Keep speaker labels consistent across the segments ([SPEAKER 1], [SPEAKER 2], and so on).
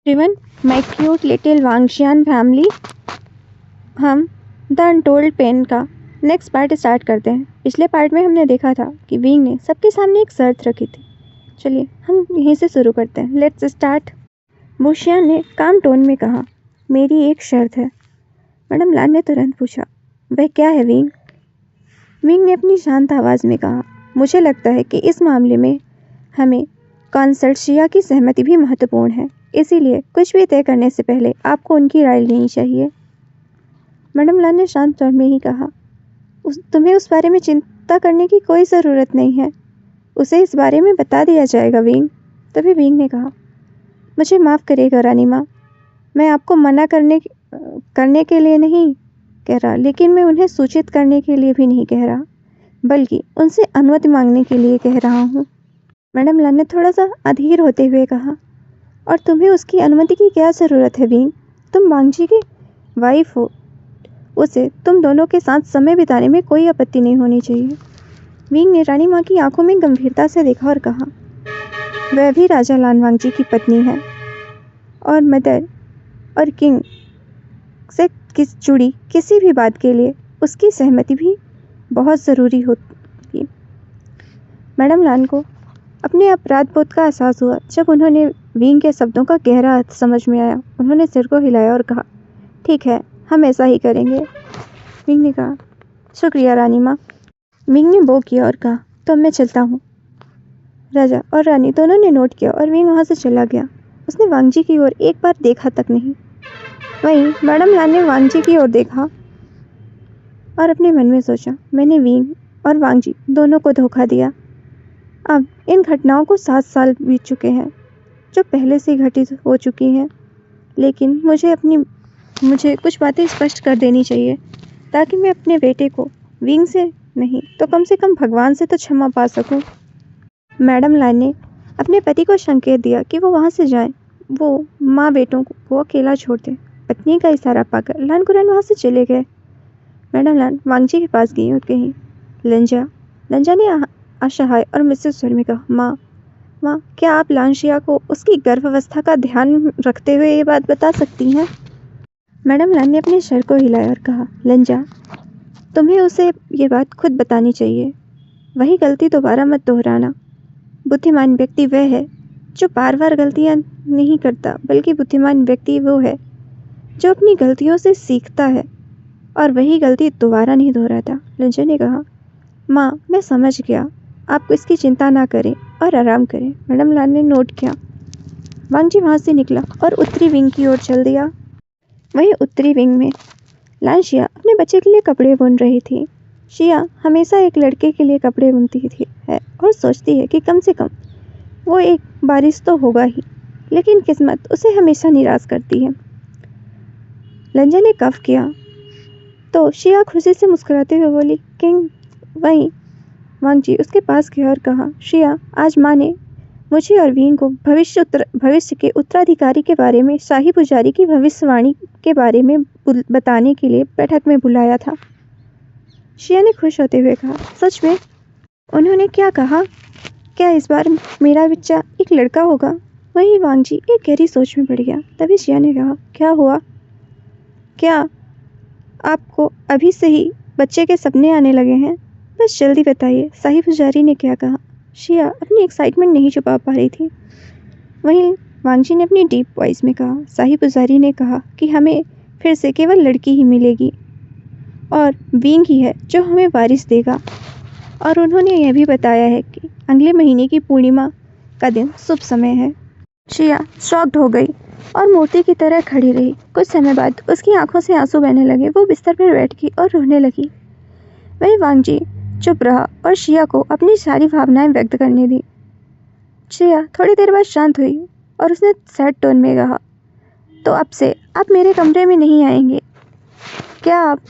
[SPEAKER 1] Everyone, my cute little Wangxian family, हम the untold pain का next part start करते हैं। पिछले पार्ट में हमने देखा था कि विंग ने सबके सामने एक शर्त रखी थी। चलिए हम यहीं से शुरू करते हैं। Let's start. वुशियान ने काम टोन में कहा, मेरी एक शर्त है। मैडम लान ने तुरंत पूछा, वह क्या है विंग? विंग ने अपनी शांत आवाज़ में कहा, मुझे लगता है कि इस मामले में हमें कॉन्सर्शिया की सहमति भी महत्वपूर्ण है, इसीलिए कुछ भी तय करने से पहले आपको उनकी राय लेनी चाहिए। मैडम लान ने शांत स्वर में ही कहा, तुम्हें उस बारे में चिंता करने की कोई ज़रूरत नहीं है, उसे इस बारे में बता दिया जाएगा विंग। तभी विंग ने कहा, मुझे माफ़ करिएगा रानी माँ, मैं आपको मना करने के लिए नहीं कह रहा, लेकिन मैं उन्हें सूचित करने के लिए भी नहीं कह रहा, बल्कि उनसे अनुमति मांगने के लिए कह रहा हूँ। मैडम लान ने थोड़ा सा अधीर होते हुए कहा, और तुम्हें उसकी अनुमति की क्या ज़रूरत है विंग? तुम वांगजी की वाइफ हो, उसे तुम दोनों के साथ समय बिताने में कोई आपत्ति नहीं होनी चाहिए। विंग ने रानी माँ की आंखों में गंभीरता से देखा और कहा, वह भी राजा लान वांगजी की पत्नी है, और मदर और किंग से जुड़ी किसी भी बात के लिए उसकी सहमति भी बहुत ज़रूरी होती। मैडम लान को अपने अपराध बोध का एहसास हुआ जब उन्होंने विंग के शब्दों का गहरा अर्थ समझ में आया। उन्होंने सिर को हिलाया और कहा, ठीक है, हम ऐसा ही करेंगे। विंग ने कहा, शुक्रिया रानी माँ। विंग ने बो किया और कहा, तो मैं चलता हूँ। राजा और रानी दोनों ने नोट किया और विंग वहाँ से चला गया। उसने वांगजी की ओर एक बार देखा तक नहीं। वहीं मैडम लान ने वांगजी की ओर देखा और अपने मन में सोचा, मैंने विंग और वांगजी दोनों को धोखा दिया। अब इन घटनाओं को 7 साल बीत चुके हैं, जो पहले से घटित हो चुकी हैं, लेकिन मुझे कुछ बातें स्पष्ट कर देनी चाहिए, ताकि मैं अपने बेटे को विंग से नहीं तो कम से कम भगवान से तो क्षमा पा सकूं। मैडम लान ने अपने पति को संकेत दिया कि वो वहाँ से जाएं। वो माँ बेटों को अकेला छोड़ दें। पत्नी का इशारा पाकर लान कुरान वहाँ से चले गए। मैडम लान वांगजी के पास गई और कही, लंजा ने असहाय और मिश्रित स्वर में कहा, माँ, क्या आप लांशिया को उसकी गर्भावस्था का ध्यान रखते हुए ये बात बता सकती हैं? मैडम लान ने अपने सर को हिलाया और कहा, लंजा, तुम्हें उसे ये बात खुद बतानी चाहिए। वही गलती दोबारा मत दोहराना। बुद्धिमान व्यक्ति वह है जो बार बार गलतियाँ नहीं करता, बल्कि बुद्धिमान व्यक्ति वो है जो अपनी गलतियों से सीखता है और वही गलती दोबारा नहीं दोहराता। लंजा ने कहा, माँ, मैं समझ गया, आप इसकी चिंता ना करें और आराम करें। मैडम लान ने नोट किया। वांगजी वहाँ से निकला और उत्तरी विंग की ओर चल दिया। वहीं उत्तरी विंग में लान शिया अपने बच्चे के लिए कपड़े बुन रही थी। शिया हमेशा एक लड़के के लिए कपड़े बुनती है और सोचती है कि कम से कम वो एक बारिश तो होगा ही, लेकिन किस्मत उसे हमेशा निराश करती है। लंजा ने कफ किया तो शिया खुशी से मुस्कुराते हुए बोली, किंग। वहीं वांगजी उसके पास गया और कहा, शिया, आज माँ ने मुझे और विंग को भविष्य के उत्तराधिकारी के बारे में शाही पुजारी की भविष्यवाणी के बारे में बताने के लिए बैठक में बुलाया था। शिया ने खुश होते हुए कहा, सच में? उन्होंने क्या कहा? क्या इस बार मेरा बच्चा एक लड़का होगा? वहीं वांगजी एक गहरी सोच में पड़ गया। तभी शिया ने कहा, क्या हुआ? क्या आपको अभी से ही बच्चे के सपने आने लगे हैं? बस जल्दी बताइए, शाही पुजारी ने क्या कहा? शिया अपनी एक्साइटमेंट नहीं छुपा पा रही थी। वहीं वांगजी ने अपनी डीप वॉइस में कहा, शाही पुजारी ने कहा कि हमें फिर से केवल लड़की ही मिलेगी और विंग ही है जो हमें वारिस देगा, और उन्होंने यह भी बताया है कि अगले महीने की पूर्णिमा का दिन शुभ समय है। शिया शॉक्ड हो गई और मूर्ति की तरह खड़ी रही। कुछ समय बाद उसकी आंखों से आंसू बहने लगे। वो बिस्तर पर बैठ गई और रोने लगी। वहीं वांगजी चुप रहा और शिया को अपनी सारी भावनाएं व्यक्त करने दी। शिया थोड़ी देर बाद शांत हुई और उसने सैड टोन में कहा, तो अब से आप मेरे कमरे में नहीं आएंगे। क्या आप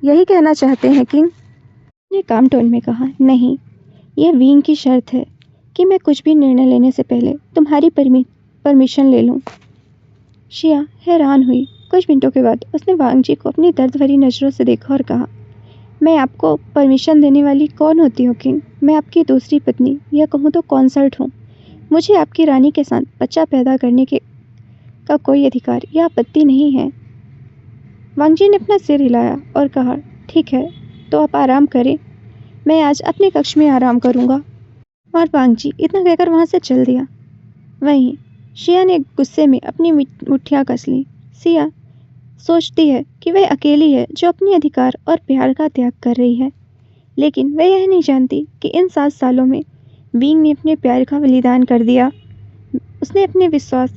[SPEAKER 1] यही कहना चाहते हैं किंग? ने काम टोन में कहा, नहीं, यह विंग की शर्त है कि मैं कुछ भी निर्णय लेने से पहले तुम्हारी परमिशन ले लूं। शिया हैरान हुई। कुछ मिनटों के बाद उसने वांगजी को अपनी दर्द भरी नज़रों से देखा और कहा, मैं आपको परमिशन देने वाली कौन होती हूँ किंग? मैं आपकी दूसरी पत्नी या कहूँ तो कॉन्सर्ट हूँ। मुझे आपकी रानी के साथ बच्चा पैदा करने के का कोई अधिकार या आपत्ति नहीं है। वांगजी ने अपना सिर हिलाया और कहा, ठीक है, तो आप आराम करें, मैं आज अपने कक्ष में आराम करूँगा। और वांगजी इतना कहकर वहाँ से चल दिया। वहीं शिया ने गुस्से में अपनी मुट्ठियाँ कस लीं। शिया सोचती है कि वह अकेली है जो अपने अधिकार और प्यार का त्याग कर रही है, लेकिन वह यह नहीं जानती कि इन 7 सालों में विंग ने अपने प्यार का बलिदान कर दिया। उसने अपने विश्वास,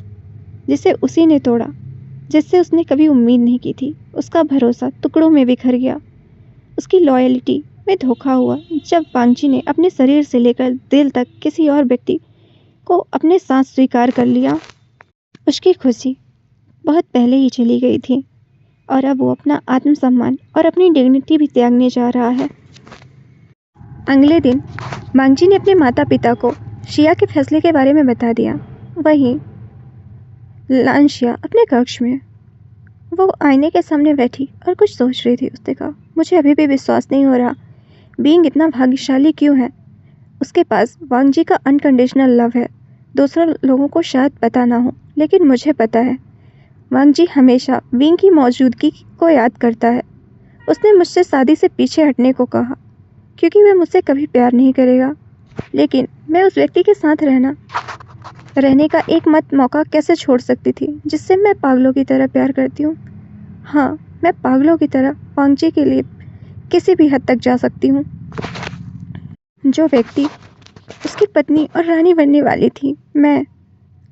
[SPEAKER 1] जिसे उसी ने तोड़ा, जिससे उसने कभी उम्मीद नहीं की थी, उसका भरोसा टुकड़ों में बिखर गया। उसकी लॉयल्टी में धोखा हुआ जब वांगजी ने अपने शरीर से लेकर दिल तक किसी और व्यक्ति को अपने साथ स्वीकार कर लिया। उसकी खुशी बहुत पहले ही चली गई थी और अब वो अपना आत्मसम्मान और अपनी डिग्निटी भी त्यागने जा रहा है। अगले दिन वांगजी ने अपने माता पिता को शिया के फैसले के बारे में बता दिया। वहीं लानशिया अपने कक्ष में वो आईने के सामने बैठी और कुछ सोच रही थी। उसने कहा, मुझे अभी भी विश्वास नहीं हो रहा बीइंग इतना भाग्यशाली क्यों है। उसके पास वांगजी का अनकंडीशनल लव है। दूसरे लोगों को शायद पता ना हो, लेकिन मुझे पता है वांगजी हमेशा विंग की मौजूदगी को याद करता है। उसने मुझसे शादी से पीछे हटने को कहा क्योंकि वह मुझसे कभी प्यार नहीं करेगा, लेकिन मैं उस व्यक्ति के साथ रहने का एक मौका कैसे छोड़ सकती थी जिससे मैं पागलों की तरह प्यार करती हूँ। हाँ, मैं पागलों की तरह वांगजी के लिए किसी भी हद तक जा सकती हूँ। जो व्यक्ति उसकी पत्नी और रानी बनने वाली थी मैं,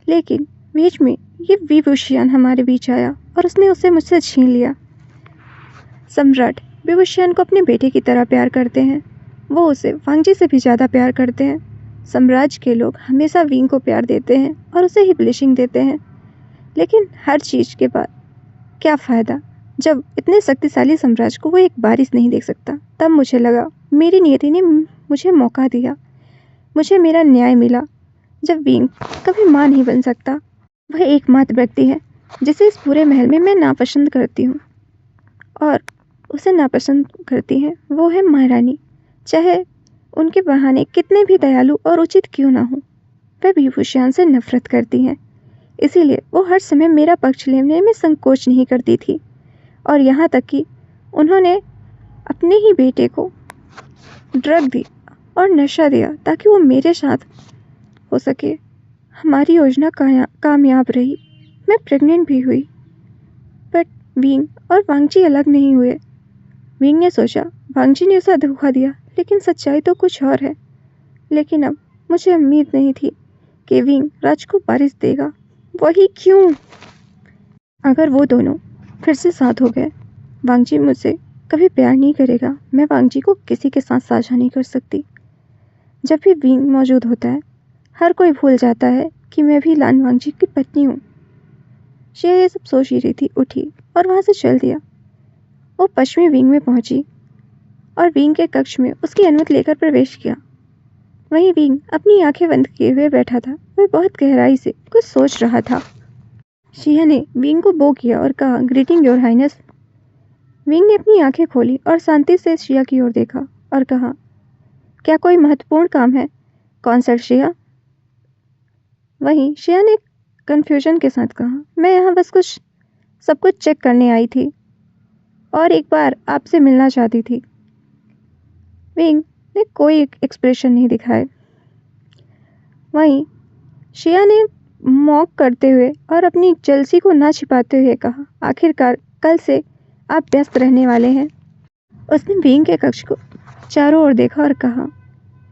[SPEAKER 1] लेकिन बीच में ये विभूषण हमारे बीच आया और उसने उसे मुझसे छीन लिया। सम्राट विभूषण को अपने बेटे की तरह प्यार करते हैं। वो उसे वांगजी से भी ज़्यादा प्यार करते हैं। साम्राज्य के लोग हमेशा विंग को प्यार देते हैं और उसे ही ब्लेसिंग देते हैं, लेकिन हर चीज़ के बाद क्या फ़ायदा जब इतने शक्तिशाली साम्राज्य को वो एक बारिश नहीं देख सकता। तब मुझे लगा मेरी नियति ने मुझे मौका दिया, मुझे मेरा न्याय मिला। जब विंग कभी माँ नहीं बन सकता, वह एकमात्र व्यक्ति है जिसे इस पूरे महल में मैं नापसंद करती हूँ और उसे नापसंद करती है वो है महारानी। चाहे उनके बहाने कितने भी दयालु और उचित क्यों ना हो, वह विभूषण से नफरत करती हैं। इसीलिए वो हर समय मेरा पक्ष लेने में संकोच नहीं करती थी और यहाँ तक कि उन्होंने अपने ही बेटे को ड्रग दी और नशा दिया ताकि वो मेरे साथ हो सके। हमारी योजना कामयाब रही। मैं प्रेग्नेंट भी हुई, बट विंग और वांगजी अलग नहीं हुए। विंग ने सोचा वांगजी ने उसे धोखा दिया, लेकिन सच्चाई तो कुछ और है। लेकिन अब मुझे उम्मीद नहीं थी कि विंग राज को वारिस देगा। वही क्यों? अगर वो दोनों फिर से साथ हो गए, वांगजी मुझसे कभी प्यार नहीं करेगा। मैं वांगजी को किसी के साथ साझा नहीं कर सकती। जब भी विंग मौजूद होता है, हर कोई भूल जाता है कि मैं भी लान वांगजी की पत्नी हूँ। शिया ये सब सोच ही रही थी, उठी और वहाँ से चल दिया। वो पश्चिमी विंग में पहुंची और विंग के कक्ष में उसकी अनुमति लेकर प्रवेश किया। वहीं विंग अपनी आंखें बंद किए हुए बैठा था। वह बहुत गहराई से कुछ सोच रहा था। शिया ने विंग को बो किया और कहा, ग्रीटिंग योर हाइनेस। विंग ने अपनी आंखें खोली और शांति से शिया की ओर देखा और कहा, क्या कोई महत्वपूर्ण काम है? कौन सर शिया? वहीं शिया ने कन्फ्यूजन के साथ कहा, मैं यहाँ बस सब कुछ चेक करने आई थी और एक बार आपसे मिलना चाहती थी। विंग ने कोई एक्सप्रेशन नहीं दिखाए। वहीं शिया ने मॉक करते हुए और अपनी जलसी को ना छिपाते हुए कहा, आखिरकार कल से आप व्यस्त रहने वाले हैं। उसने विंग के कक्ष को चारों ओर देखा और कहा,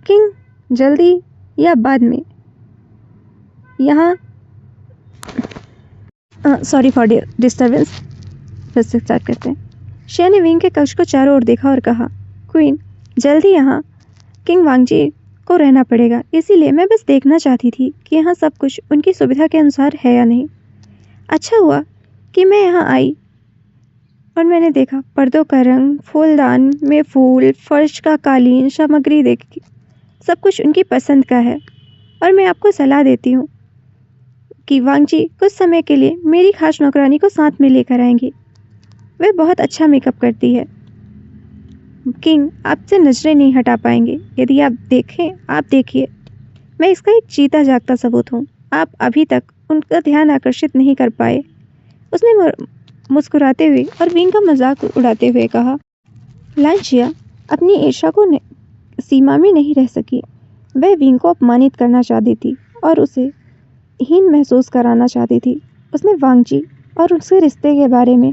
[SPEAKER 1] किंग, जल्दी या बाद में? यहाँ सॉरी फॉर डिस्टर्बेंस। फिर से स्टार्ट करते हैं। शिया ने विंग के कक्ष को चारों ओर देखा और कहा, क्वीन, जल्दी यहाँ किंग वांगजी को रहना पड़ेगा, इसीलिए मैं बस देखना चाहती थी कि यहाँ सब कुछ उनकी सुविधा के अनुसार है या नहीं। अच्छा हुआ कि मैं यहाँ आई और मैंने देखा पर्दों का रंग, फूलदान में फूल, फर्श का कालीन, सामग्री देखी, सब कुछ उनकी पसंद का है। और मैं आपको सलाह देती हूँ कि वांगजी कुछ समय के लिए मेरी खास नौकरानी को साथ में लेकर आएंगी। वह बहुत अच्छा मेकअप करती है। किंग आपसे नजरें नहीं हटा पाएंगे। यदि आप देखिए, मैं इसका एक जीता जागता सबूत हूँ। आप अभी तक उनका ध्यान आकर्षित नहीं कर पाए। उसने मुस्कुराते हुए और विंग का मजाक उड़ाते हुए कहा। लांचिया अपनी ईर्ष्या को सीमा में नहीं रह सकी। वह विंग को अपमानित करना चाहती थी और उसे हीन महसूस कराना चाहती थी। उसने वांगजी और उसके रिश्ते के बारे में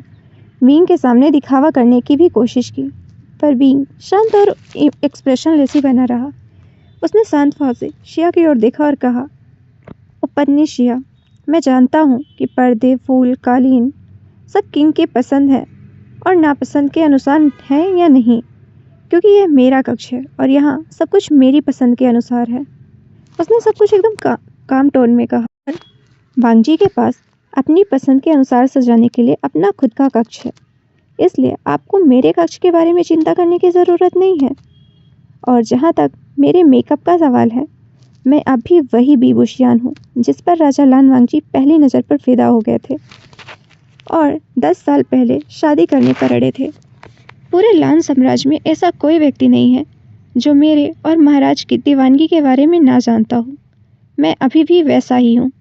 [SPEAKER 1] विंग के सामने दिखावा करने की भी कोशिश की, पर विंग शांत और एक्सप्रेशनलेस ही बना रहा। उसने शांत भाव से शिया की ओर देखा और कहा, उपन्नी शिया, मैं जानता हूँ कि पर्दे, फूल, कालीन सब किंग की पसंद है और नापसंद के अनुसार है या नहीं, क्योंकि यह मेरा कक्ष है और यहाँ सब कुछ मेरी पसंद के अनुसार है। उसने सब कुछ एकदम काम टोन में कहा। वांगजी के पास अपनी पसंद के अनुसार सजाने के लिए अपना खुद का कक्ष है, इसलिए आपको मेरे कक्ष के बारे में चिंता करने की ज़रूरत नहीं है। और जहाँ तक मेरे मेकअप का सवाल है, मैं अब भी वही बीबूशियान हूँ जिस पर राजा लान वांगजी पहली नज़र पर फिदा हो गए थे और 10 साल पहले शादी करने पर अड़े थे। पूरे लान साम्राज्य में ऐसा कोई व्यक्ति नहीं है जो मेरे और महाराज की दीवानगी के बारे में ना जानता हो। मैं अभी भी वैसा ही हूँ,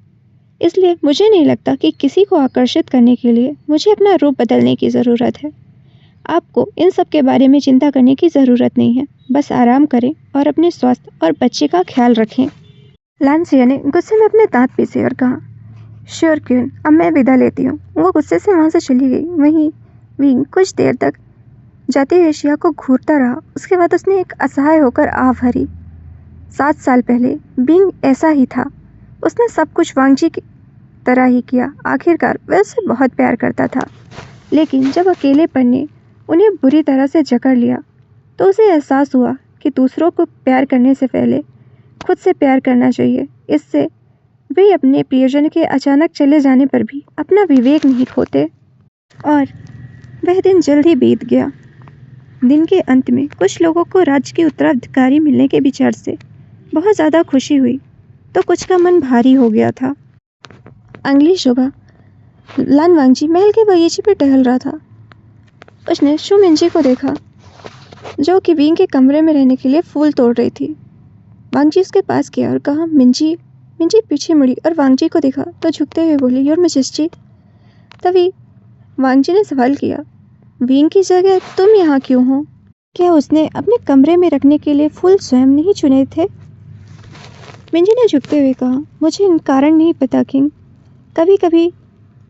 [SPEAKER 1] इसलिए मुझे नहीं लगता कि किसी को आकर्षित करने के लिए मुझे अपना रूप बदलने की ज़रूरत है। आपको इन सब के बारे में चिंता करने की ज़रूरत नहीं है। बस आराम करें और अपने स्वास्थ्य और बच्चे का ख्याल रखें। लांसिया ने गुस्से में अपने दांत पीसे और कहा, श्योर क्वीन, अब मैं विदा लेती हूँ। वो गुस्से से वहाँ से चली गई। वहीं विंग कुछ देर तक जाते हुए शिया को घूरता रहा। उसके बाद उसने एक असहाय होकर आह भरी। 7 साल पहले विंग ऐसा ही था। उसने सब कुछ वांगजी की तरह ही किया। आखिरकार वह उससे बहुत प्यार करता था, लेकिन जब अकेलेपन ने उन्हें बुरी तरह से जकड़ लिया तो उसे एहसास हुआ कि दूसरों को प्यार करने से पहले खुद से प्यार करना चाहिए। इससे वे अपने प्रियजन के अचानक चले जाने पर भी अपना विवेक नहीं खोते। और वह दिन जल्द ही बीत गया। दिन के अंत में कुछ लोगों को राज्य के उत्तराधिकारी मिलने के विचार से बहुत ज़्यादा खुशी हुई, तो कुछ का मन भारी हो गया था। अगली सुबह लान वांगजी महल के बगीचे पर टहल रहा था। उसने शु मिंजी को देखा, जो कि विंग के कमरे में रहने के लिए फूल तोड़ रही थी। वांगजी उसके पास गया और कहा, मिंजी। मिंजी पीछे मुड़ी और वांगजी को देखा तो झुकते हुए बोली, योर मैजेस्टी। तभी वांगजी ने सवाल किया, विंग की जगह तुम यहाँ क्यों हो? क्या उसने अपने कमरे में रखने के लिए फूल स्वयं नहीं चुने थे? मिंजी ने झुकते हुए कहा, मुझे कारण नहीं पता किंग। कभी कभी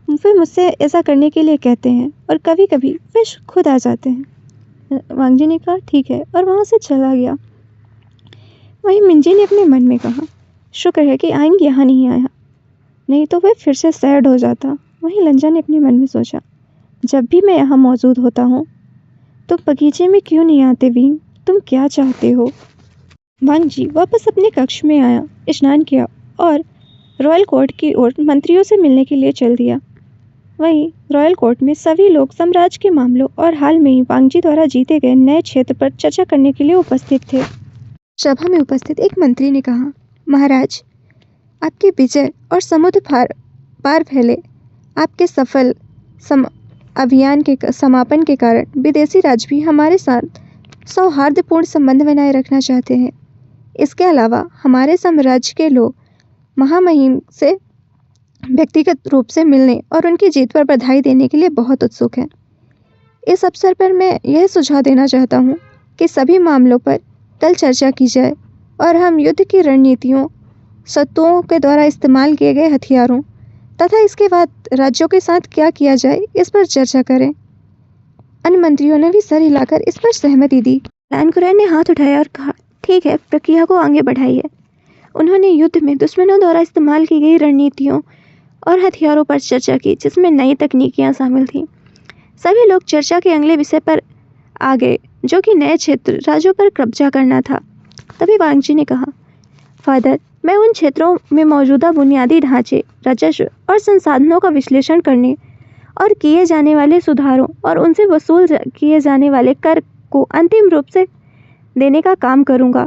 [SPEAKER 1] वे मुझसे ऐसा करने के लिए कहते हैं और कभी कभी वे खुद आ जाते हैं। वांगजी ने कहा, ठीक है, और वहाँ से चला गया। वहीं मिंजी ने अपने मन में कहा, शुक्र है कि आइंग यहाँ नहीं आया, नहीं तो वह फिर से सैड हो जाता। वहीं लंजा ने अपने मन में सोचा, जब भी मैं यहाँ मौजूद होता हूँ तुम बगीचे में क्यों नहीं आते विंग? तुम क्या चाहते हो? वांगजी वापस अपने कक्ष में आया, स्नान किया और रॉयल कोर्ट की ओर मंत्रियों से मिलने के लिए चल दिया। वहीं रॉयल कोर्ट में सभी लोग साम्राज्य के मामलों और हाल में ही वांगजी द्वारा जीते गए नए क्षेत्र पर चर्चा करने के लिए उपस्थित थे। सभा में उपस्थित एक मंत्री ने कहा, महाराज, आपके विजय और समुद्र पार फैले आपके सफल अभियान के समापन के कारण विदेशी राज्य भी हमारे साथ सौहार्दपूर्ण संबंध बनाए रखना चाहते हैं। इसके अलावा हमारे साम्राज्य के लोग महामहिम से व्यक्तिगत रूप से मिलने और उनकी जीत पर बधाई देने के लिए बहुत उत्सुक हैं। इस अवसर पर मैं यह सुझाव देना चाहता हूँ कि सभी मामलों पर कल चर्चा की जाए और हम युद्ध की रणनीतियों, शत्रुओं के द्वारा इस्तेमाल किए गए हथियारों तथा इसके बाद राज्यों के साथ क्या किया जाए इस पर चर्चा करें। अन्य मंत्रियों ने भी सर हिलाकर इस पर सहमति दी। लान कुरैन ने हाथ उठाया और कहा, ठीक है, प्रक्रिया को आगे बढ़ाइए। उन्होंने युद्ध में दुश्मनों द्वारा इस्तेमाल की गई रणनीतियों और हथियारों पर चर्चा की, जिसमें नई तकनीकियां शामिल थीं। सभी लोग चर्चा के अगले विषय पर आ गए, जो कि नए क्षेत्र राज्यों पर कब्जा करना था। तभी वांगजी ने कहा, फादर, मैं उन क्षेत्रों में मौजूदा बुनियादी ढांचे, राजस्व और संसाधनों का विश्लेषण करने और किए जाने वाले सुधारों और उनसे वसूल किए जाने वाले कर को अंतिम रूप से देने का काम करूंगा।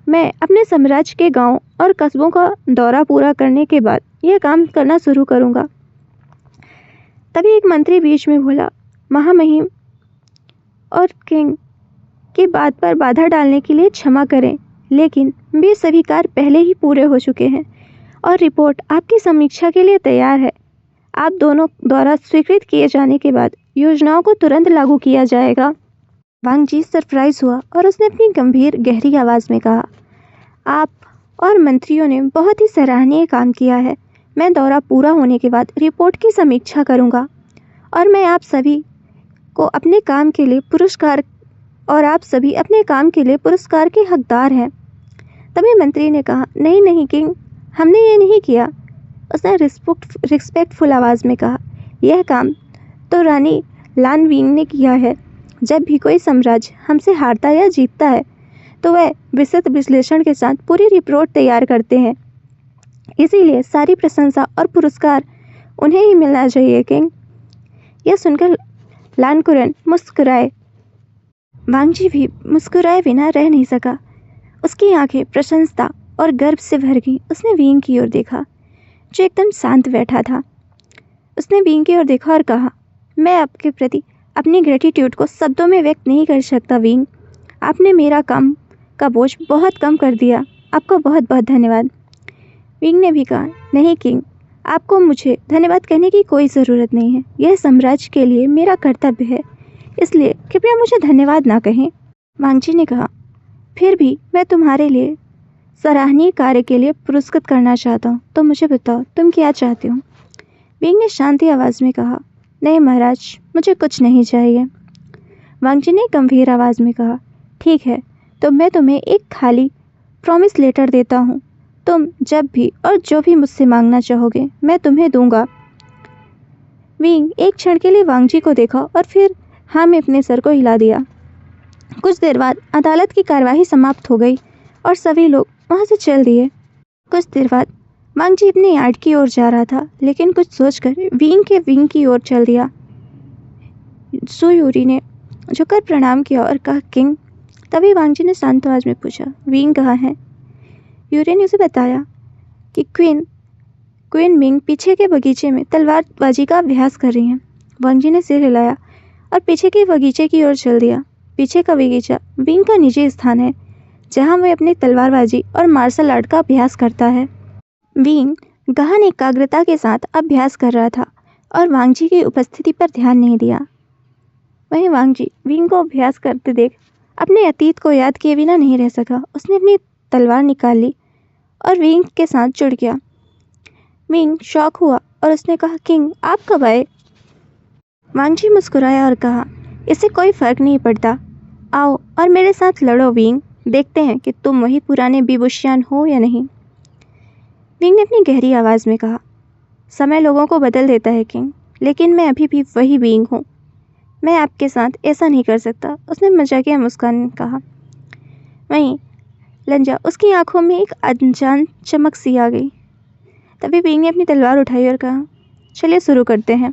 [SPEAKER 1] मैं अपने साम्राज्य के गांवों और कस्बों का दौरा पूरा करने के बाद यह काम करना शुरू करूंगा। तभी एक मंत्री बीच में बोला, महामहिम और किंग की बात पर बाधा डालने के लिए क्षमा करें, लेकिन वे सभी कार्य पहले ही पूरे हो चुके हैं और रिपोर्ट आपकी समीक्षा के लिए तैयार है। आप दोनों द्वारा स्वीकृत किए जाने के बाद योजनाओं को तुरंत लागू किया जाएगा। वांग जी सरप्राइज हुआ और उसने अपनी गंभीर गहरी आवाज़ में कहा, आप और मंत्रियों ने बहुत ही सराहनीय काम किया है। मैं दौरा पूरा होने के बाद रिपोर्ट की समीक्षा करूंगा और मैं आप सभी को अपने काम के लिए पुरस्कार आप सभी अपने काम के लिए पुरस्कार के हकदार हैं। तभी मंत्री ने कहा, नहीं नहीं किंग, हमने ये नहीं किया। उसने रिस्पेक्टफुल आवाज़ में कहा, यह काम तो रानी लान विंग ने किया है। जब भी कोई साम्राज्य हमसे हारता या जीतता है तो वह विस्तृत विश्लेषण के साथ पूरी रिपोर्ट तैयार करते हैं। इसीलिए सारी प्रशंसा और पुरस्कार उन्हें ही मिलना चाहिए किंग। यह सुनकर लान कुरन मुस्कुराए। वांग जी भी मुस्कुराए बिना रह नहीं सका। उसकी आंखें प्रशंसा और गर्व से भर गईं। उसने विंग की ओर देखा जो एकदम शांत बैठा था। उसने विंग की ओर देखा और कहा, मैं आपके प्रति अपनी ग्रेटिट्यूड को शब्दों में व्यक्त नहीं कर सकता विंग। आपने मेरा काम का बोझ बहुत कम कर दिया। आपको बहुत बहुत धन्यवाद। विंग ने भी कहा, नहीं किंग, आपको मुझे धन्यवाद कहने की कोई ज़रूरत नहीं है। यह साम्राज्य के लिए मेरा कर्तव्य है, इसलिए कृपया मुझे धन्यवाद ना कहें। वांग जी ने कहा, फिर भी मैं तुम्हारे लिए सराहनीय कार्य के लिए पुरस्कृत करना चाहता हूँ, तो मुझे बताओ तुम क्या चाहते हो। विंग ने शांति आवाज़ में कहा, नहीं महाराज, मुझे कुछ नहीं चाहिए। वांग जी ने गंभीर आवाज़ में कहा, ठीक है, तो मैं तुम्हें एक खाली प्रॉमिस लेटर देता हूँ। तुम जब भी और जो भी मुझसे मांगना चाहोगे मैं तुम्हें दूंगा। विंग एक क्षण के लिए वांग जी को देखा और फिर हाँ में अपने सर को हिला दिया। कुछ देर बाद अदालत की कार्यवाही समाप्त हो गई और सभी लोग वहाँ से चल दिए। कुछ देर बाद वांग जी अपने यार्ड की ओर जा रहा था, लेकिन कुछ सोचकर विंग की ओर चल दिया। सु यूरी ने झुककर प्रणाम किया और कहा, किंग। तभी वांग जी ने शांत आवाज में पूछा, विंग कहाँ है। यूरी ने उसे बताया कि क्वीन मिंग पीछे के बगीचे में तलवारबाजी का अभ्यास कर रही हैं। वांग जी ने सिर हिलाया और पीछे के बगीचे की ओर चल दिया। पीछे का बगीचा विंग का निजी स्थान है, जहां वह अपनी तलवारबाजी और मार्शल आर्ट का अभ्यास करता है। विंग गहन एकाग्रता के साथ अभ्यास कर रहा था और वांग जी की उपस्थिति पर ध्यान नहीं दिया। वहीं वांग जी विंग को अभ्यास करते देख अपने अतीत को याद किए बिना नहीं रह सका। उसने अपनी तलवार निकाल ली और विंग के साथ जुड़ गया। विंग शॉक हुआ और उसने कहा, किंग, आप कब आए। वांग जी मुस्कुराया और कहा, इससे कोई फर्क नहीं पड़ता। आओ और मेरे साथ लड़ो विंग। देखते हैं कि तुम वही पुराने बिबुशियान हो या नहीं। विंग ने अपनी गहरी आवाज़ में कहा, समय लोगों को बदल देता है किंग, लेकिन मैं अभी भी वही विंग हूँ। मैं आपके साथ ऐसा नहीं कर सकता। उसने मजाकिया मुस्कान कहा। वहीं लंजा उसकी आंखों में एक अनजान चमक सी आ गई। तभी विंग ने अपनी तलवार उठाई और कहा, चलिए शुरू करते हैं।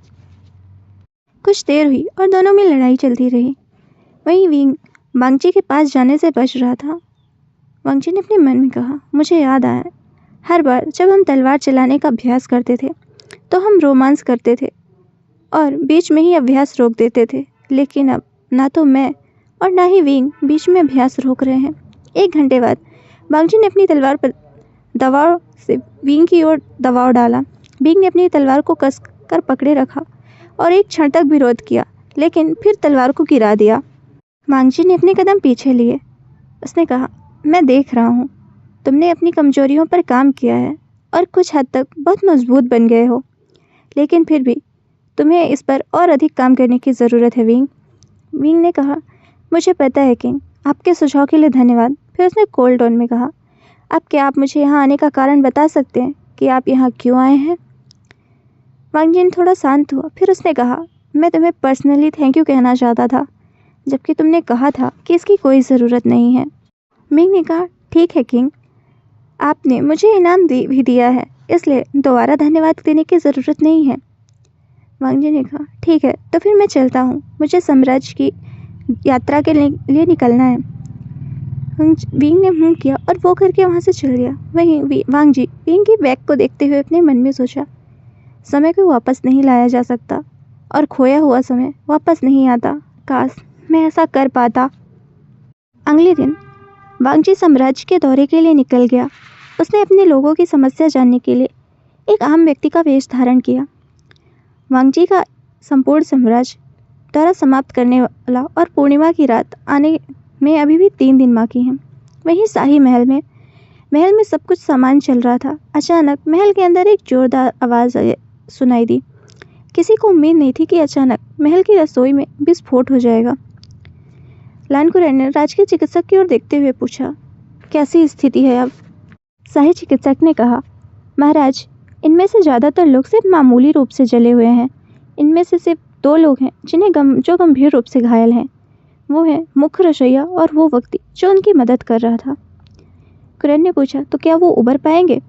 [SPEAKER 1] कुछ देर हुई और दोनों में लड़ाई चलती रही। वहीं विंग वांग जी के पास जाने से बच रहा था। वांग जी ने अपने मन में कहा, मुझे याद आया, हर बार जब हम तलवार चलाने का अभ्यास करते थे तो हम रोमांस करते थे और बीच में ही अभ्यास रोक देते थे, लेकिन अब ना तो मैं और ना ही विंग बीच में अभ्यास रोक रहे हैं। 1 घंटे बाद वांग जी ने अपनी तलवार पर दबाव से विंग की ओर दबाव डाला। विंग ने अपनी तलवार को कस कर पकड़े रखा और एक क्षण तक विरोध किया, लेकिन फिर तलवार को गिरा दिया। वांग जी ने अपने कदम पीछे लिए। उसने कहा, मैं देख रहा हूँ, तुमने अपनी कमजोरियों पर काम किया है और कुछ हद तक बहुत मजबूत बन गए हो, लेकिन फिर भी तुम्हें इस पर और अधिक काम करने की ज़रूरत है विंग। विंग ने कहा, मुझे पता है किंग, आपके सुझाव के लिए धन्यवाद। फिर उसने कोल्ड टोन में कहा, अब क्या आप मुझे यहाँ आने का कारण बता सकते हैं कि आप यहाँ क्यों आए हैं। वांग जी थोड़ा शांत हुआ। फिर उसने कहा, मैं तुम्हें पर्सनली थैंक यू कहना चाहता था, जबकि तुमने कहा था कि इसकी कोई ज़रूरत नहीं है। मिंग ने कहा, ठीक है किंग, आपने मुझे इनाम भी दिया है, इसलिए दोबारा धन्यवाद देने की ज़रूरत नहीं है। वांग जी ने कहा, ठीक है, तो फिर मैं चलता हूँ, मुझे साम्राज्य की यात्रा के लिए निकलना है। विंग ने किया और वो करके वहाँ से चल गया। वहीं वांग जी विंग की बैग को देखते हुए अपने मन में सोचा, समय को वापस नहीं लाया जा सकता और खोया हुआ समय वापस नहीं आता। काश मैं ऐसा कर पाता। अगले दिन वांग जी साम्राज्य के दौरे के लिए निकल गया। उसने अपने लोगों की समस्या जानने के लिए एक आम व्यक्ति का वेश धारण किया। वांगजी का संपूर्ण साम्राज्य द्वारा समाप्त करने वाला और पूर्णिमा की रात आने में अभी भी 3 दिन बाकी हैं। वहीं शाही महल में सब कुछ सामान चल रहा था। अचानक महल के अंदर एक जोरदार आवाज़ सुनाई दी। किसी को उम्मीद नहीं थी कि अचानक महल की रसोई में विस्फोट हो जाएगा। लानकुरैन ने राजकीय चिकित्सक की ओर देखते हुए पूछा, कैसी स्थिति है अब? शाही चिकित्सक ने कहा, महाराज, इनमें से ज़्यादातर लोग सिर्फ मामूली रूप से जले हुए हैं। इनमें से सिर्फ 2 लोग हैं जो गंभीर रूप से घायल हैं। वो है मुख्य रसोइया और वो व्यक्ति जो उनकी मदद कर रहा था। कुरैन ने पूछा, तो क्या वो उबर पाएंगे?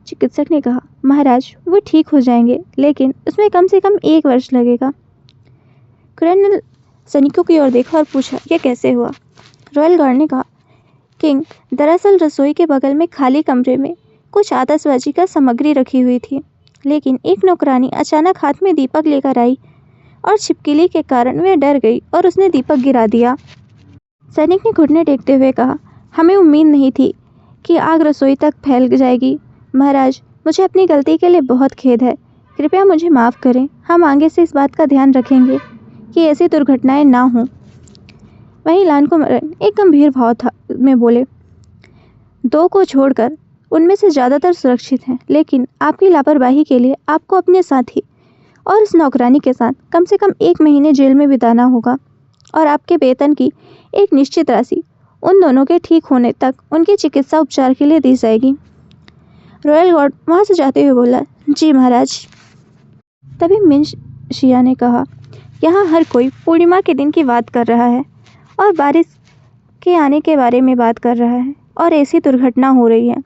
[SPEAKER 1] चिकित्सक ने कहा, महाराज, वो ठीक हो जाएंगे, लेकिन उसमें कम से कम 1 वर्ष लगेगा। कुरैन ने सैनिकों की ओर देखा और पूछा, यह कैसे हुआ? रॉयल गार्ड ने कहा, किंग, दरअसल रसोई के बगल में खाली कमरे में कुछ आतिशबाजी का सामग्री रखी हुई थी, लेकिन एक नौकरानी अचानक हाथ में दीपक लेकर आई और छिपकली के कारण वह डर गई और उसने दीपक गिरा दिया। सैनिक ने घुटने टेकते हुए कहा, हमें उम्मीद नहीं थी कि आग रसोई तक फैल जाएगी। महाराज, मुझे अपनी गलती के लिए बहुत खेद है। कृपया मुझे माफ़ करें। हम आगे से इस बात का ध्यान रखेंगे कि ऐसी दुर्घटनाएं ना हों। वहीं लानकुरैन एक गंभीर भाव में बोले, 2 को छोड़कर उनमें से ज़्यादातर सुरक्षित हैं, लेकिन आपकी लापरवाही के लिए आपको अपने साथी और उस नौकरानी के साथ कम से कम 1 महीने जेल में बिताना होगा और आपके वेतन की एक निश्चित राशि उन दोनों के ठीक होने तक उनकी चिकित्सा उपचार के लिए दी जाएगी। रॉयल गार्ड वहाँ से जाते हुए बोला, जी महाराज। तभी मिन शिया ने कहा, यहाँ हर कोई पूर्णिमा के दिन की बात कर रहा है और बारिश के आने के बारे में बात कर रहा है, और ऐसी दुर्घटना हो रही है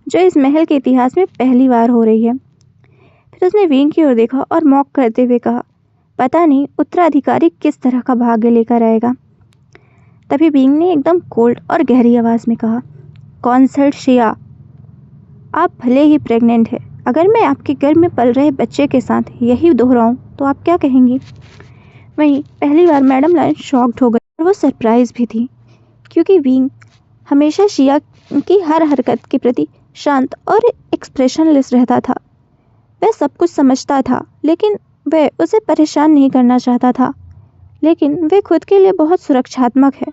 [SPEAKER 1] जो इस महल के इतिहास में पहली बार हो रही है। फिर उसने विंग की ओर देखा और मॉक करते हुए कहा, पता नहीं उत्तराधिकारी किस तरह का भाग्य लेकर आएगा। तभी विंग ने एकदम कोल्ड और गहरी आवाज़ में कहा, कॉन्सर्ट शिया, आप भले ही प्रेग्नेंट है, अगर मैं आपके गर्भ में पल रहे बच्चे के साथ यही दोहराऊं तो आप क्या कहेंगी? वहीं पहली बार मैडम लाइन शॉक्ड हो गई और वो सरप्राइज भी थी, क्योंकि विंग हमेशा शिया की हर हरकत के प्रति शांत और एक्सप्रेशनलेस रहता था। वह सब कुछ समझता था, लेकिन वह उसे परेशान नहीं करना चाहता था। लेकिन वह खुद के लिए बहुत सुरक्षात्मक है।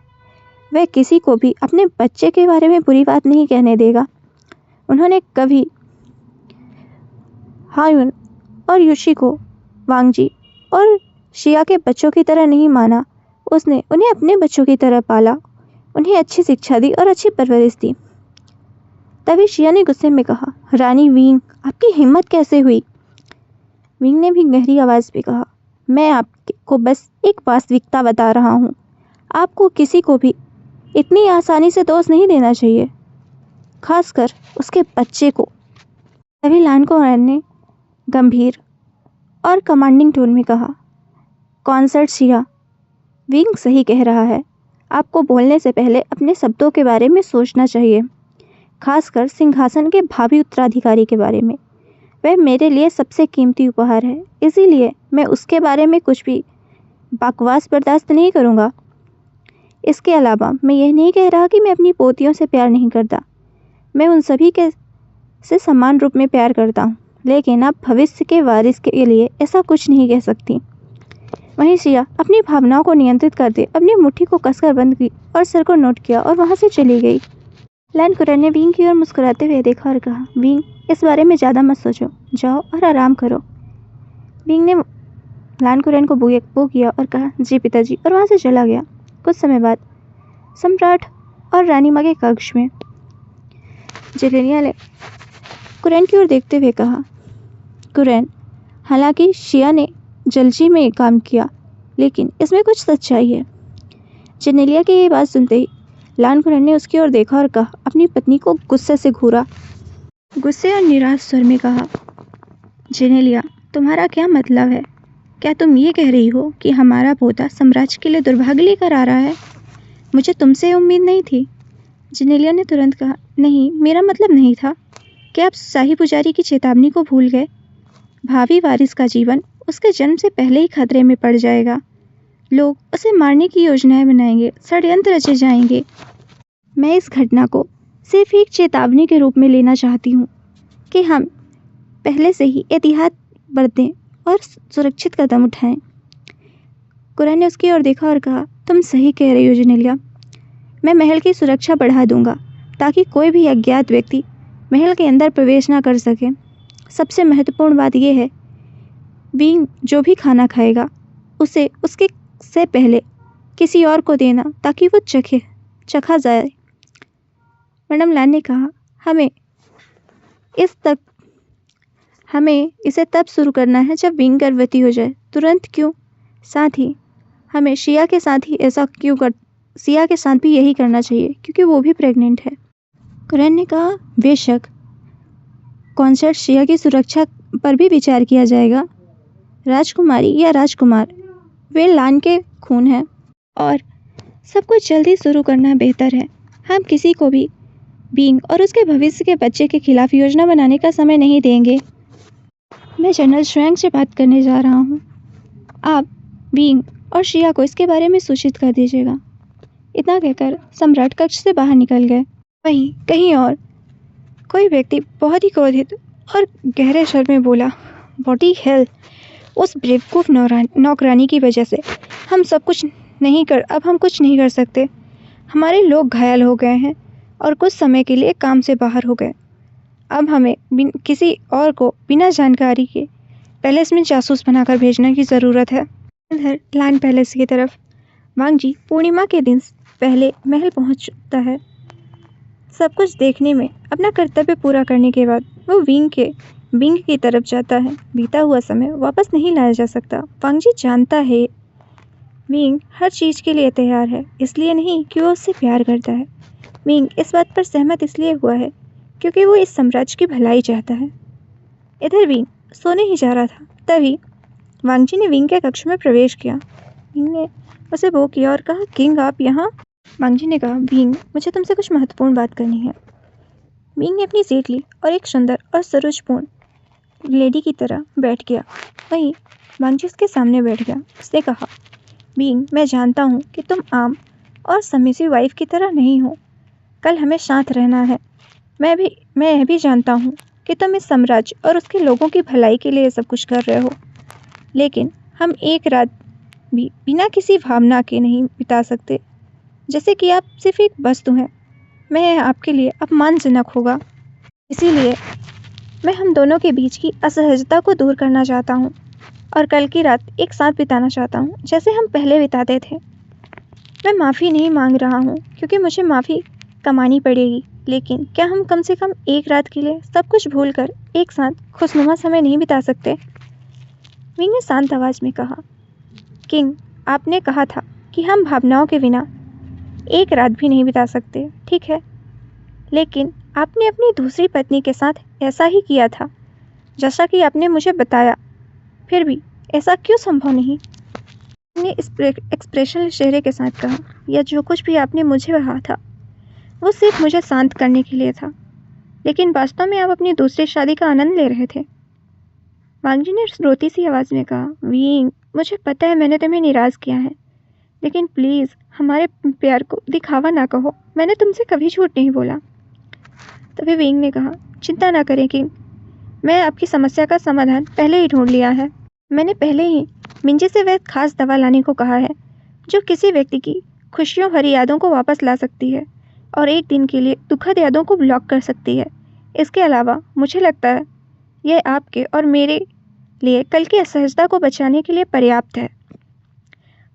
[SPEAKER 1] वह किसी को भी अपने बच्चे के बारे में बुरी बात नहीं कहने देगा। उन्होंने कभी हायुन और युशी को वांगजी और शिया के बच्चों की तरह नहीं माना। उसने उन्हें अपने बच्चों की तरह पाला, उन्हें अच्छी शिक्षा दी और अच्छी परवरिश दी। तभी शिया ने गुस्से में कहा, रानी विंग, आपकी हिम्मत कैसे हुई? विंग ने भी गहरी आवाज़ में कहा, मैं आपको बस एक वास्तविकता बता रहा हूँ। आपको किसी को भी इतनी आसानी से दोष नहीं देना चाहिए, खासकर उसके बच्चे को। तभी लानकुरैन ने गंभीर और कमांडिंग टोन में कहा, कॉन्सर्ट शिया, विंग सही कह रहा है। आपको बोलने से पहले अपने शब्दों के बारे में सोचना चाहिए, खासकर सिंहासन के भावी उत्तराधिकारी के बारे में। वह मेरे लिए सबसे कीमती उपहार है, इसीलिए मैं उसके बारे में कुछ भी बकवास बर्दाश्त नहीं करूँगा। इसके अलावा मैं यह नहीं कह रहा कि मैं अपनी पोतियों से प्यार नहीं करता। मैं उन सभी से समान रूप में प्यार करता हूँ, लेकिन आप भविष्य के वारिस के लिए ऐसा कुछ नहीं कह सकती। वहीं शिया अपनी भावनाओं को नियंत्रित करते अपनी मुट्ठी को कसकर बंद की और सर को नोट किया और वहाँ से चली गई। लानकुरैन ने विंग की ओर मुस्कुराते हुए देखा और कहा, विंग, इस बारे में ज़्यादा मत सोचो, जाओ और आराम करो। विंग ने लानकुरैन को बू किया और कहा, जी पिताजी, और वहाँ से चला गया। कुछ समय बाद सम्राट और रानी माँ के कक्ष में जेलेनिया ने कुरैन की ओर देखते हुए कहा, कुरैन, हालांकि शिया ने जलजी में काम किया, लेकिन इसमें कुछ सच्चाई है। जेनेलिया की ये बात सुनते ही लानकुरैन ने उसकी ओर देखा और कहा, अपनी पत्नी को गुस्से से घूरा। गुस्से और निराश स्वर में कहा, जेनेलिया, तुम्हारा क्या मतलब है? क्या तुम ये कह रही हो कि हमारा पोता साम्राज्य के लिए दुर्भाग्य लेकर आ रहा है? मुझे तुमसे उम्मीद नहीं थी। जेनेलिया ने तुरंत कहा, नहीं, मेरा मतलब नहीं था। क्या आप शाही पुजारी की चेतावनी को भूल गए? भावी वारिस का जीवन उसके जन्म से पहले ही खतरे में पड़ जाएगा। लोग उसे मारने की योजनाएं बनाएंगे, षड्यंत्र रचे जाएंगे। मैं इस घटना को सिर्फ एक चेतावनी के रूप में लेना चाहती हूँ कि हम पहले से ही एहतियात बरतें और सुरक्षित कदम उठाएं। कुरैन ने उसकी ओर देखा और कहा, तुम सही कह रही हो जेनेलिया। मैं महल की सुरक्षा बढ़ा दूंगा ताकि कोई भी अज्ञात व्यक्ति महल के अंदर प्रवेश ना कर सके। सबसे महत्वपूर्ण बात यह है, विंग जो भी खाना खाएगा उसे उसके से पहले किसी और को देना ताकि वो चखा जाए। मैडम लैन ने कहा, हमें इसे तब शुरू करना है जब विंग गर्भवती हो जाए। तुरंत क्यों? साथ ही हमें सिया के साथ भी यही करना चाहिए क्योंकि वो भी प्रेग्नेंट है। कुरैन ने कहा, बेशक कॉन्सर्ट सिया की सुरक्षा पर भी विचार किया जाएगा। राजकुमारी या राजकुमार वे लान के खून हैं और सब कुछ जल्दी शुरू करना बेहतर है। हम किसी को भी विंग और उसके भविष्य के बच्चे के खिलाफ योजना बनाने का समय नहीं देंगे। मैं जनरल श्रैंक से बात करने जा रहा हूँ। आप विंग और शिया को इसके बारे में सूचित कर दीजिएगा। इतना कहकर सम्राट कक्ष से बाहर निकल गए। वहीं कहीं और कोई व्यक्ति बहुत ही क्रोधित और गहरे स्वर में बोला, व्हाट द हेल, उस बेवकूफ़ नौकरानी की वजह से अब हम कुछ नहीं कर सकते। हमारे लोग घायल हो गए हैं और कुछ समय के लिए काम से बाहर हो गए। अब हमें किसी और को बिना जानकारी के पैलेस में जासूस बनाकर भेजने की ज़रूरत है। इधर लान पैलेस की तरफ वांग जी पूर्णिमा के दिन पहले महल पहुंचता है। सब कुछ देखने में अपना कर्तव्य पूरा करने के बाद वो विंग की तरफ जाता है। बीता हुआ समय वापस नहीं लाया जा सकता। वांग जी जानता है विंग हर चीज़ के लिए तैयार है, इसलिए नहीं कि वो उससे प्यार करता है। विंग इस बात पर सहमत इसलिए हुआ है क्योंकि वो इस साम्राज्य की भलाई चाहता है। इधर विंग सोने ही जा रहा था, तभी वांग जी ने विंग के कक्ष में प्रवेश किया। विंग ने उसे वो किया और कहा, किंग आप यहाँ? वांग जी ने कहा, विंग मुझे तुमसे कुछ महत्वपूर्ण बात करनी है। विंग ने अपनी सीट ली और एक सुंदर और सुरुचिपूर्ण लेडी की तरह बैठ गया। वहीं वांग जी उसके सामने बैठ गया। उसने कहा, विंग मैं जानता हूँ कि तुम आम और सबमिसिव वाइफ की तरह नहीं हो। कल हमें साथ रहना है। मैं यह भी जानता हूँ कि तुम इस साम्राज्य और उसके लोगों की भलाई के लिए सब कुछ कर रहे हो, लेकिन हम एक रात भी बिना किसी भावना के नहीं बिता सकते, जैसे कि आप सिर्फ एक वस्तु हैं। मैं आपके लिए अपमानजनक होगा। इसीलिए मैं हम दोनों के बीच की असहजता को दूर करना चाहता हूँ और कल की रात एक साथ बिताना चाहता हूँ जैसे हम पहले बिताते थे। मैं माफ़ी नहीं मांग रहा हूँ क्योंकि मुझे माफ़ी कमानी पड़ेगी, लेकिन क्या हम कम से कम एक रात के लिए सब कुछ भूलकर एक साथ खुशनुमा समय नहीं बिता सकते? विंग ने शांत आवाज़ में कहा, किंग आपने कहा था कि हम भावनाओं के बिना एक रात भी नहीं बिता सकते, ठीक है, लेकिन आपने अपनी दूसरी पत्नी के साथ ऐसा ही किया था जैसा कि आपने मुझे बताया। फिर भी ऐसा क्यों संभव नहीं? ने एक्सप्रेशन चेहरे के साथ कहा, यह जो कुछ भी आपने मुझे कहा था वो सिर्फ मुझे शांत करने के लिए था, लेकिन वास्तव में आप अपनी दूसरी शादी का आनंद ले रहे थे। वांग जी ने रोती सी आवाज़ में कहा, विंग मुझे पता है मैंने तुम्हें निराश किया है, लेकिन प्लीज़ हमारे प्यार को दिखावा ना कहो। मैंने तुमसे कभी झूठ नहीं बोला। तभी विंग ने कहा, चिंता ना करें किंग, मैं आपकी समस्या का समाधान पहले ही ढूंढ लिया है। मैंने पहले ही मिंजी से वह खास दवा लाने को कहा है जो किसी व्यक्ति की खुशियों भरी यादों को वापस ला सकती है और एक दिन के लिए दुखद यादों को ब्लॉक कर सकती है। इसके अलावा मुझे लगता है यह आपके और मेरे लिए कल की असहजता को बचाने के लिए पर्याप्त है।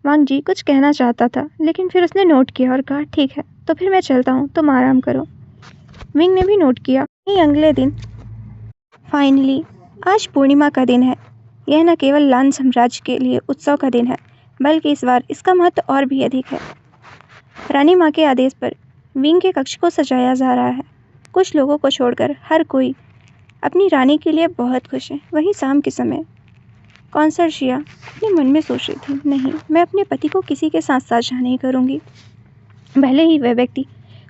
[SPEAKER 1] वांग जी कुछ कहना चाहता था, लेकिन फिर उसने नोट किया और कहा, ठीक है, तो फिर मैं चलता हूँ, तुम आराम करो। विंग ने भी नोट किया। अगले दिन फाइनली आज पूर्णिमा का दिन है। यह न केवल लान साम्राज्य के लिए उत्सव का दिन है, बल्कि इस बार इसका महत्व और भी अधिक है। रानी माँ के आदेश पर विंग के कक्ष को सजाया जा रहा है। कुछ लोगों को छोड़कर हर कोई अपनी रानी के लिए बहुत खुश है। वहीं शाम के समय कॉन्सर्शिया अपने मन में सोच रही थी, नहीं, मैं अपने पति को किसी के साथ साझा नहीं करूँगी, भले ही वह व्यक्ति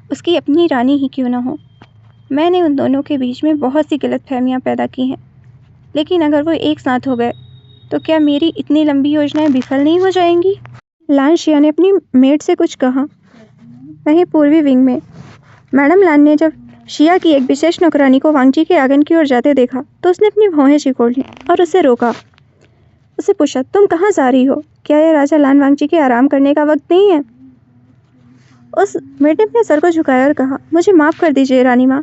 [SPEAKER 1] उसकी अपनी रानी ही क्यों न हो। मैंने उन दोनों के बीच में बहुत सी गलतफहमियां पैदा की हैं, लेकिन अगर वो एक साथ हो गए तो क्या मेरी इतनी लंबी योजनाएं विफल नहीं हो जाएंगी? लान शिया ने अपनी मेड से कुछ कहा। वहीं पूर्वी विंग में मैडम लान ने जब शिया की एक विशेष नौकरानी को वांगजी के आंगन की ओर जाते देखा तो उसने अपनी भौहें सिकोड़ ली और उसे रोका। उसे पूछा, तुम कहाँ जा रही हो? क्या यह राजा लान वांगजी के आराम करने का वक्त नहीं है? उस बेटे ने अपने सर को झुकाया और कहा, मुझे माफ़ कर दीजिए रानी माँ,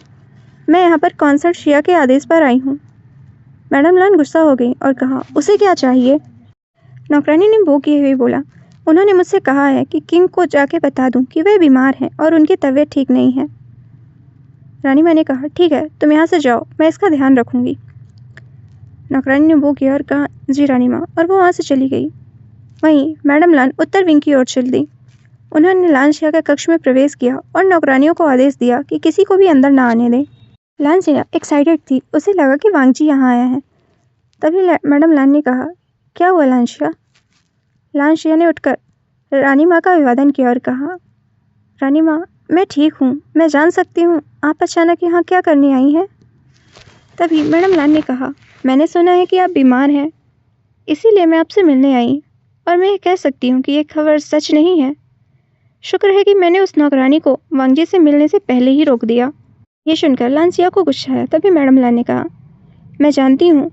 [SPEAKER 1] मैं यहाँ पर कॉन्सर्ट शिया के आदेश पर आई हूँ। मैडम लान गुस्सा हो गई और कहा, उसे क्या चाहिए? नौकरानी ने वो किए हुए बोला, उन्होंने मुझसे कहा है कि किंग को जाके बता दूं कि वे बीमार हैं और उनकी तबीयत ठीक नहीं है। रानी माँ ने कहा, ठीक है, तुम यहाँ से जाओ, मैं इसका ध्यान रखूंगी। नौकरानी ने वो किया और कहा, जी रानी माँ, और वो वहाँ से चली गई। वहीं मैडम लान उत्तर विंग की ओर चल दी। उन्होंने लान शिया के कक्ष में प्रवेश किया और नौकरानियों को आदेश दिया कि किसी को भी अंदर ना आने दें। लान शिया एक्साइटेड थी, उसे लगा कि वांगजी यहाँ आया है। तभी मैडम लान ने कहा, क्या हुआ लान शिया? लान शिया ने उठकर रानी माँ का अभिवादन किया और कहा, रानी माँ, मैं ठीक हूँ, मैं जान सकती हूँ आप अचानक यहाँ क्या करने आई हैं? तभी मैडम लान ने कहा, मैंने सुना है कि आप बीमार हैं, इसीलिए मैं आपसे मिलने आई, और मैं कह सकती हूँ कि ये खबर सच नहीं है। शुक्र है कि मैंने उस नौकरानी को वांगजी से मिलने से पहले ही रोक दिया। ये सुनकर लान शिया को गुस्सा आया। तभी मैडम लान ने कहा, मैं जानती हूँ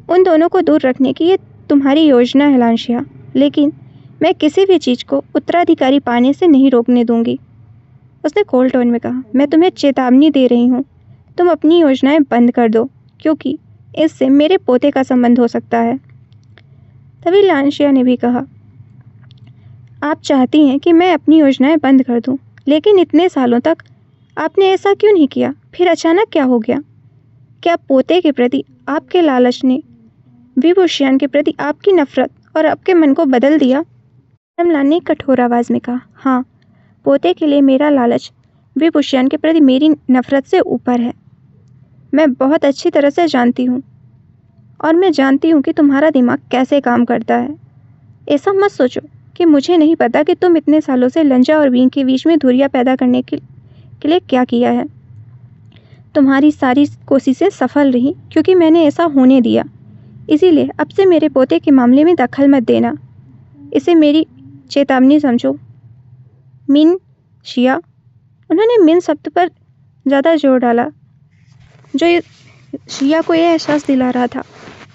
[SPEAKER 1] उन दोनों को दूर रखने की ये तुम्हारी योजना है लान शिया, लेकिन मैं किसी भी चीज़ को उत्तराधिकारी पाने से नहीं रोकने दूंगी। उसने कोल्ड टोन में कहा, मैं तुम्हें चेतावनी दे रही हूँ, तुम अपनी योजनाएं बंद कर दो, क्योंकि इससे मेरे पोते का संबंध हो सकता है। तभी लान शिया ने भी कहा, आप चाहती हैं कि मैं अपनी योजनाएं बंद कर दूं, लेकिन इतने सालों तक आपने ऐसा क्यों नहीं किया? फिर अचानक क्या हो गया? क्या पोते के प्रति आपके लालच ने विभूषण के प्रति आपकी नफरत और आपके मन को बदल दिया? मैडम लान ने कठोर आवाज़ में कहा, हाँ, पोते के लिए मेरा लालच विभूषण के प्रति मेरी नफरत से ऊपर है। मैं बहुत अच्छी तरह से जानती हूँ, और मैं जानती हूँ कि तुम्हारा दिमाग कैसे काम करता है। ऐसा मत सोचो कि मुझे नहीं पता कि तुम इतने सालों से लंजा और विंग के बीच में धुरियाँ पैदा करने के लिए क्या किया है। तुम्हारी सारी कोशिशें सफल रहीं क्योंकि मैंने ऐसा होने दिया। इसीलिए अब से मेरे पोते के मामले में दखल मत देना। इसे मेरी चेतावनी समझो। मिन शिया, उन्होंने मिन शब्द पर ज़्यादा जोर डाला, जो शिया को यह एहसास दिला रहा था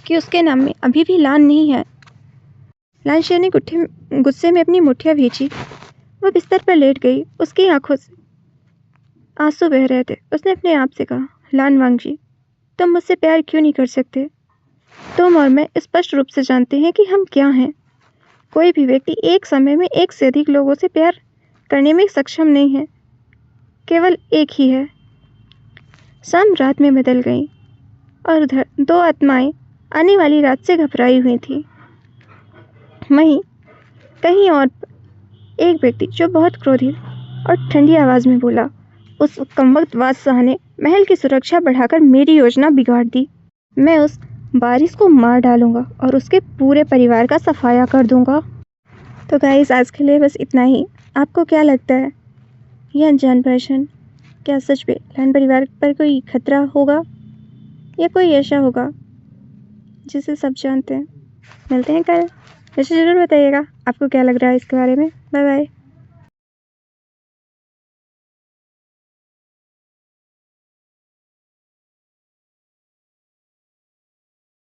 [SPEAKER 1] कि उसके नाम में अभी भी लान नहीं है। लान शिया ने गुस्से में अपनी मुठ्ठियाँ भींची। वह बिस्तर पर लेट गई। उसकी आंखों से आंसू बह रहे थे। उसने अपने आप से कहा, लान वांगजी, तुम मुझसे प्यार क्यों नहीं कर सकते? तुम और मैं स्पष्ट रूप से जानते हैं कि हम क्या हैं। कोई भी व्यक्ति एक समय में एक से अधिक लोगों से प्यार करने में सक्षम नहीं है, केवल एक ही है। शाम रात में बदल गई और उधर दो आत्माएं आने वाली रात से घबराई हुई थी। वहीं कहीं और एक व्यक्ति जो बहुत क्रोधित और ठंडी आवाज़ में बोला, उस कमबख्त बादशाह ने महल की सुरक्षा बढ़ाकर मेरी योजना बिगाड़ दी। मैं उस बारिश को मार डालूंगा और उसके पूरे परिवार का सफाया कर दूंगा। तो गाइस, आज के लिए बस इतना ही। आपको क्या लगता है, यह अनजान पर्सन क्या सच में लान परिवार पर कोई खतरा होगा, या कोई ऐसा होगा जिसे सब जानते हैं? मिलते हैं कल। मुझे ज़रूर बताइएगा आपको क्या लग रहा है इसके बारे में। Bye bye.